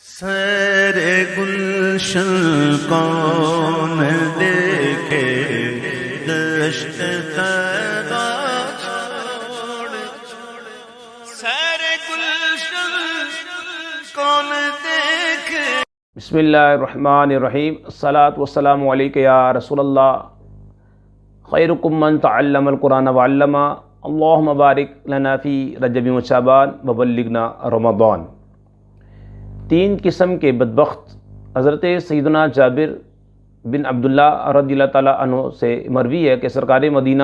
سیر گلشن کون دیکھے دشت طیبہ چھوڑ، سیر گلشن کون دیکھے۔ بسم اللہ الرحمن الرحیم، الصلاۃ والسلام علیک یا رسول اللہ، خیرکم من تعلم القرآن وعلمہ، اللہم بارک لنا فی رجب و شعبان وبلغنا رمضان۔ تین قسم کے بدبخت حضرت سیدنا جابر بن عبداللہ رضی اللہ تعالیٰ عنہ سے مروی ہے کہ سرکار مدینہ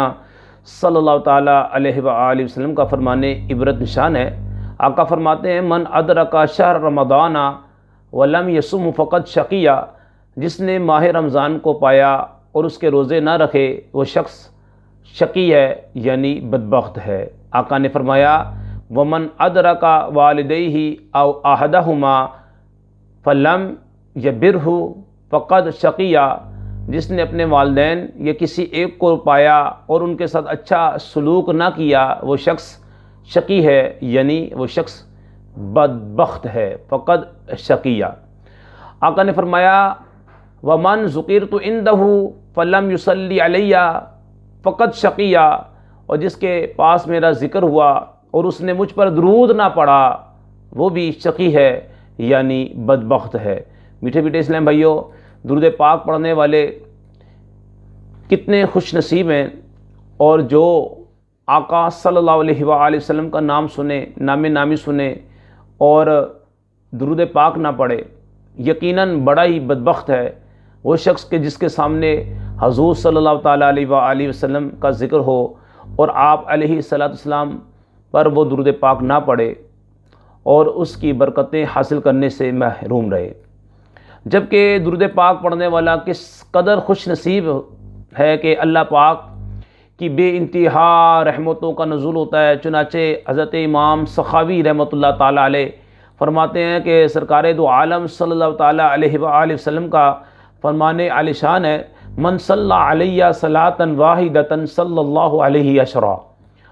صلی اللہ تعالیٰ علیہ وآلہ وسلم کا فرمان عبرت نشان ہے۔ آقا فرماتے ہیں من ادرک شہر رمضان ولم یصم فقط شقیہ، جس نے ماہ رمضان کو پایا اور اس کے روزے نہ رکھے وہ شخص شقی ہے، یعنی بدبخت ہے۔ آقا نے فرمایا ومن ادرک والدیہ او احدہما فلم یبرہ فقد شقیہ، جس نے اپنے والدین یا کسی ایک کو پایا اور ان کے ساتھ اچھا سلوک نہ کیا وہ شخص شقی ہے، یعنی وہ شخص بدبخت ہے، فقد شقیہ۔ آقا نے فرمایا ومن ذکرت عندہ فلم یصلی علیہ فقد شقیہ، اور جس کے پاس میرا ذکر ہوا اور اس نے مجھ پر درود نہ پڑھا وہ بھی شقی ہے، یعنی بدبخت ہے۔ میٹھے میٹھے اسلام بھائیوں، درود پاک پڑھنے والے کتنے خوش نصیب ہیں، اور جو آقا صلی اللہ علیہ وآلہ وسلم کا نام سنے، نام نامی سنے اور درود پاک نہ پڑھے، یقیناً بڑا ہی بدبخت ہے وہ شخص کہ جس کے سامنے حضور صلی اللہ تعالیٰ علیہ وآلہ وسلم کا ذکر ہو اور آپ علیہ الصلوۃ والسلام پر وہ درود پاک نہ پڑھے اور اس کی برکتیں حاصل کرنے سے محروم رہے۔ جبکہ درود پاک پڑھنے والا کس قدر خوش نصیب ہے کہ اللہ پاک کی بے انتہا رحمتوں کا نزول ہوتا ہے۔ چنانچہ حضرت امام سخاوی رحمۃ اللہ تعالیٰ علیہ فرماتے ہیں کہ سرکار دو عالم صلی اللہ تعالیٰ علیہ وآلہ وسلم کا فرمان عالی شان ہے من صلی علیہ صلاۃ واحدۃ صلی اللہ علیہ عشرہ۔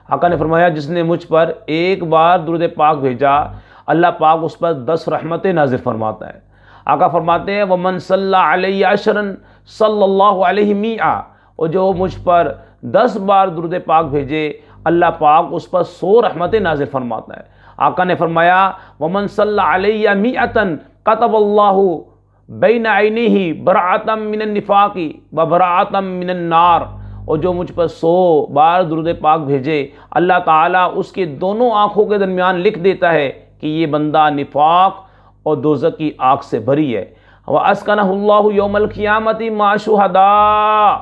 آقا نے فرمایا جس نے مجھ پر ایک بار درود پاک بھیجا اللہ پاک اس پر 10 رحمتیں نازل فرماتا ہے۔ آقا فرماتے ہیں ومن صلی علیہ عشرا صلی اللہ علیہ مئہ، اور جو مجھ پر 10 بار درود پاک بھیجے اللہ پاک اس پر 100 رحمتیں نازل فرماتا ہے۔ آقا نے فرمایا ومن صلی علیہ مئۃ کتب اللہ بین عینیہ براءۃ من النفاق و براءۃ من النار، اور جو مجھ پر 100 بار درود پاک بھیجے اللہ تعالیٰ اس کے دونوں آنکھوں کے درمیان لکھ دیتا ہے کہ یہ بندہ نفاق اور دوزخ کی آگ سے بری ہے۔ وَأَسْكَنَهُ اللَّهُ يَوْمَ الْقِيَامَةِ مَعَ شُهَدَاء،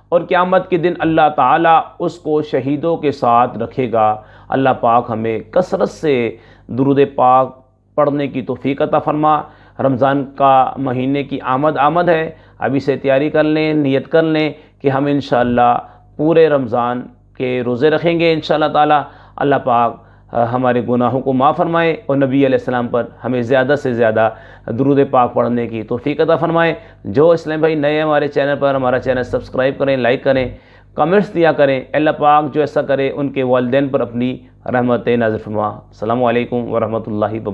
اور قیامت کے دن اللہ تعالیٰ اس کو شہیدوں کے ساتھ رکھے گا۔ اللہ پاک ہمیں کثرت سے درود پاک پڑھنے کی توفیق عطا فرما۔ رمضان کا مہینے کی آمد ہے، ابھی سے تیاری کر لیں، نیت کر لیں کہ ہم انشاءاللہ پورے رمضان کے روزے رکھیں گے انشاءاللہ تعالیٰ۔ اللہ پاک ہمارے گناہوں کو معاف فرمائے اور نبی علیہ السلام پر ہمیں زیادہ سے زیادہ درود پاک پڑھنے کی توفیق عطا فرمائے۔ جو اسلام بھائی نئے ہمارے چینل پر، ہمارا چینل سبسکرائب کریں، لائک کریں، کمنٹس دیا کریں۔ اللہ پاک جو ایسا کرے ان کے والدین پر اپنی رحمت نازل فرما۔ السلام علیکم ورحمۃ اللہ وبرکاتہ۔